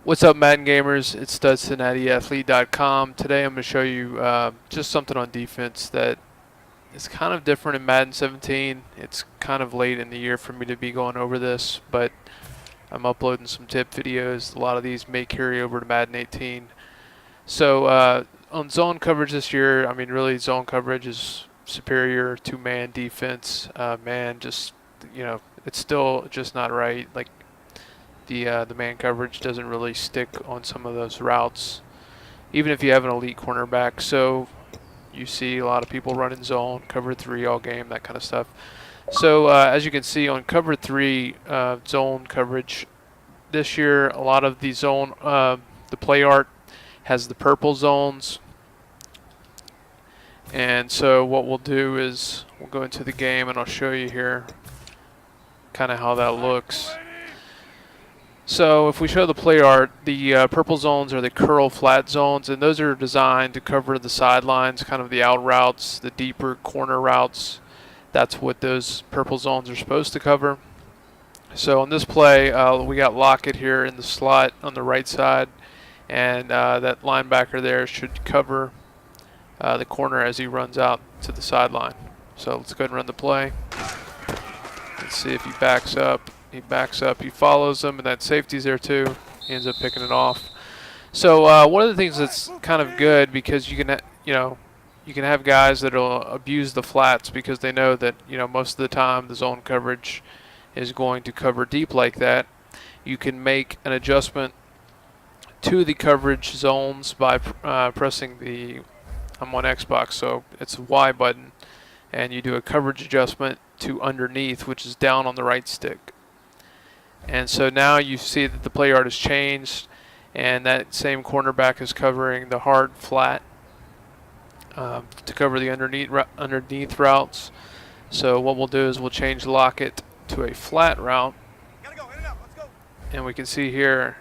What's up, Madden gamers? It's StudsCincinnatiAthlete.com. Today I'm going to show you just something on defense that is kind of different in Madden 17. It's kind of late in the year for me to be going over this, but I'm uploading some tip videos. A lot of these may carry over to Madden 18. So on zone coverage this year, I mean, really zone coverage is superior to man defense. Man just, it's still just not right. Like, the man coverage doesn't really stick on some of those routes, even if you have an elite cornerback. So you see a lot of people running zone, cover 3 all game, that kind of stuff. So as you can see on cover 3 zone coverage this year, a lot of the zone, the play art has the purple zones. And so what we'll do is we'll go into the game and I'll show you here kind of how that looks. So if we show the play art, the purple zones are the curl flat zones, and those are designed to cover the sidelines, kind of the out routes, the deeper corner routes. That's what those purple zones are supposed to cover. So on this play, we got Lockett here in the slot on the right side, and that linebacker there should cover the corner as he runs out to the sideline. So let's go ahead and run the play. Let's see if he backs up. He backs up, he follows him, and that safety's there too. He ends up picking it off. So one of the things that's kind of good, because you can, you can have guys that'll abuse the flats because they know that, most of the time the zone coverage is going to cover deep like that. You can make an adjustment to the coverage zones by pressing the, I'm on Xbox, so it's a Y button, and you do a coverage adjustment to underneath, which is down on the right stick. And so now you see that the play art has changed, and that same cornerback is covering the hard flat to cover the underneath routes. So what we'll do is we'll change Lockett to a flat route, and we can see here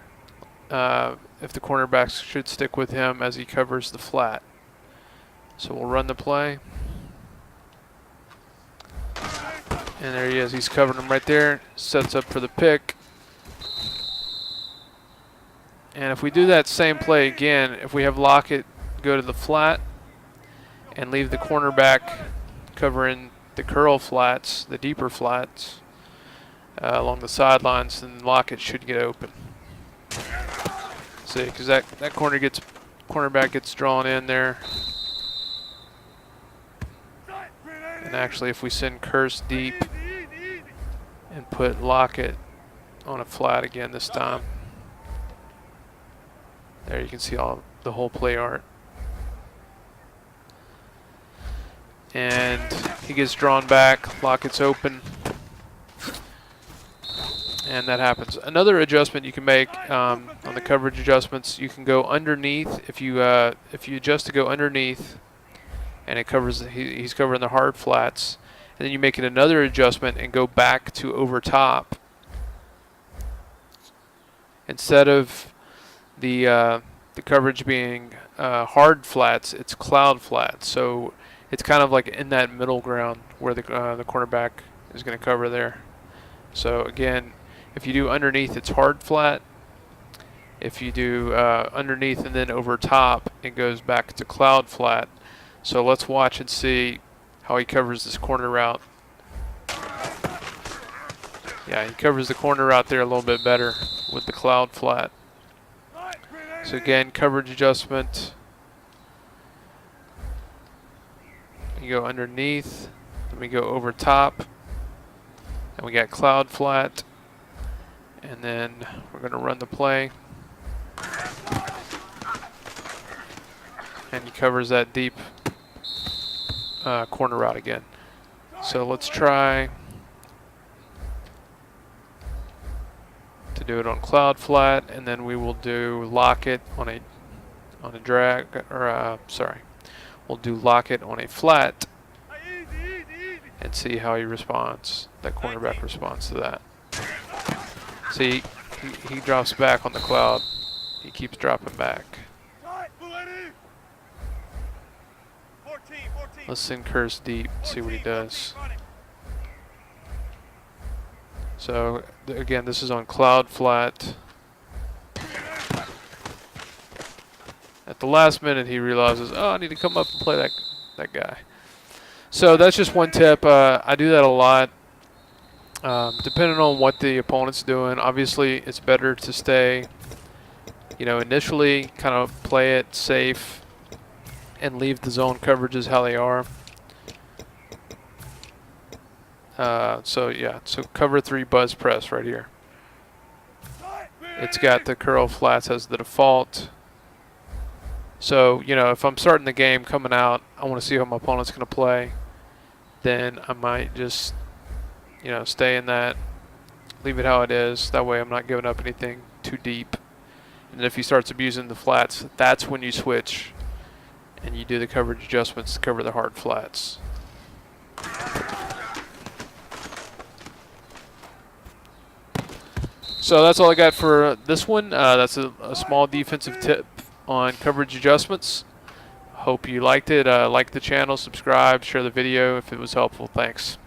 if the cornerbacks should stick with him as he covers the flat. So we'll run the play. And there he is. He's covering him right there. Sets up for the pick. And if we do that same play again, if we have Lockett go to the flat and leave the cornerback covering the curl flats, the deeper flats, along the sidelines, then Lockett should get open. See, because that cornerback gets drawn in there. And actually, if we send Curse deep and put Lockett on a flat again this time, there you can see the whole play art. And he gets drawn back, Lockett's open, and that happens. Another adjustment you can make on the coverage adjustments, you can go underneath. If you adjust to go underneath, and it covers, he's covering the hard flats, and then you make it another adjustment and go back to over top. Instead of the coverage being hard flats, it's cloud flats. So it's kind of like in that middle ground where the cornerback is going to cover there. So again, if you do underneath, it's hard flat. If you do underneath and then over top, it goes back to cloud flat. So let's watch and see how he covers this corner route. Yeah, he covers the corner route there a little bit better with the cloud flat. So again, coverage adjustment. You go underneath, then we go over top, and we got cloud flat, and then we're going to run the play. And he covers that deep corner route again. So let's try to do it on cloud flat, and then we will do Lockett on a drag, or we'll do Lockett on a flat and see how he responds. That cornerback responds to that. See, he drops back on the cloud. He keeps dropping back. Let's send Curse deep, see what he does. So again, this is on cloud flat. the last minute he realizes, oh, I need to come up and play that guy. So that's just one tip. I do that a lot. Depending on what the opponent's doing, obviously it's better to stay, initially kind of play it safe and leave the zone coverages how they are. So cover 3 buzz press right here. It's got the curl flats as the default. So, if I'm starting the game coming out, I want to see how my opponent's going to play, then I might just, stay in that, leave it how it is. That way I'm not giving up anything too deep. And if he starts abusing the flats, that's when you switch and you do the coverage adjustments to cover the hard flats. So that's all I got for this one. That's a small defensive tip on coverage adjustments. Hope you liked it. Like the channel, subscribe, share the video if it was helpful. Thanks.